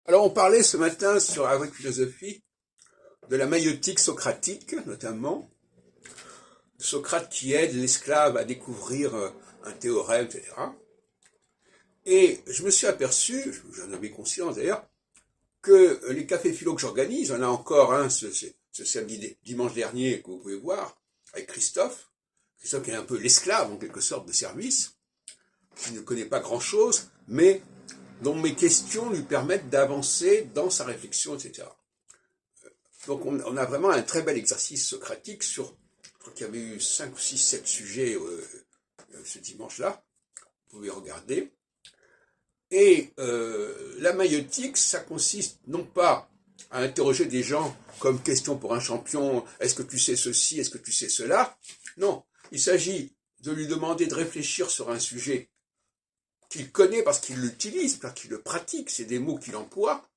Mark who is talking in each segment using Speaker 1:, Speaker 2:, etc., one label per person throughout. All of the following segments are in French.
Speaker 1: Alors, on parlait ce matin sur Avec Philosophie de la maïeutique socratique, notamment. Socrate qui aide l'esclave à découvrir un théorème, etc. Et je me suis aperçu, j'en avais conscience d'ailleurs, que les cafés philo que j'organise, on a encore un ce samedi dimanche dernier que vous pouvez voir, avec Christophe qui est un peu l'esclave en quelque sorte de service, qui ne connaît pas grand-chose, mais dont mes questions lui permettent d'avancer dans sa réflexion, etc. Donc on a vraiment un très bel exercice socratique sur, je crois qu'il y avait eu 5 ou 6, 7 sujets ce dimanche-là, vous pouvez regarder. Et la maïeutique, ça consiste non pas à interroger des gens comme question pour un champion, est-ce que tu sais ceci, est-ce que tu sais cela? Non, il s'agit de lui demander de réfléchir sur un sujet qu'il connaît parce qu'il l'utilise, parce qu'il le pratique, c'est des mots qu'il emploie,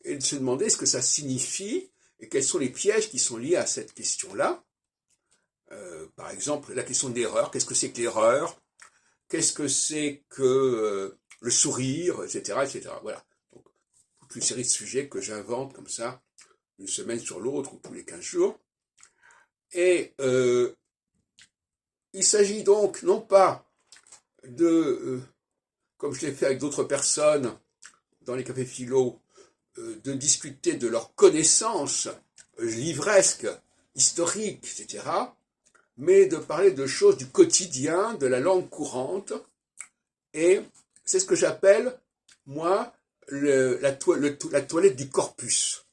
Speaker 1: et de se demander ce que ça signifie et quels sont les pièges qui sont liés à cette question-là. Par exemple, la question de l'erreur, qu'est-ce que c'est que l'erreur? Qu'est-ce que c'est que le sourire, etc., etc. Voilà. Donc, toute une série de sujets que j'invente comme ça, une semaine sur l'autre ou tous les 15 jours. Et il s'agit donc non pas de, comme je l'ai fait avec d'autres personnes dans les cafés philo, de discuter de leurs connaissances livresques, historiques, etc., mais de parler de choses du quotidien, de la langue courante, et c'est ce que j'appelle, moi, la toilette du corpus.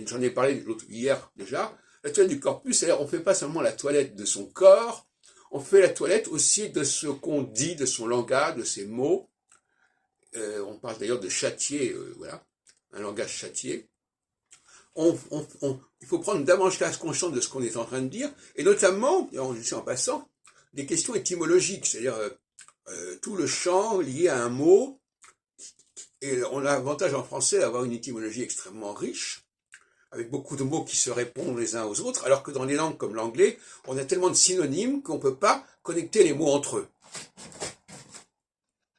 Speaker 1: J'en ai parlé hier déjà. La toilette du corpus, c'est-à-dire on ne fait pas seulement la toilette de son corps, on fait la toilette aussi de ce qu'on dit, de son langage, de ses mots. On parle d'ailleurs de châtier, voilà, un langage châtié. Il faut prendre davantage conscience de ce qu'on est en train de dire, et notamment, je suis en passant, des questions étymologiques, c'est-à-dire tout le champ lié à un mot, et on a l'avantage en français d'avoir une étymologie extrêmement riche, avec beaucoup de mots qui se répondent les uns aux autres, alors que dans les langues comme l'anglais, on a tellement de synonymes qu'on ne peut pas connecter les mots entre eux.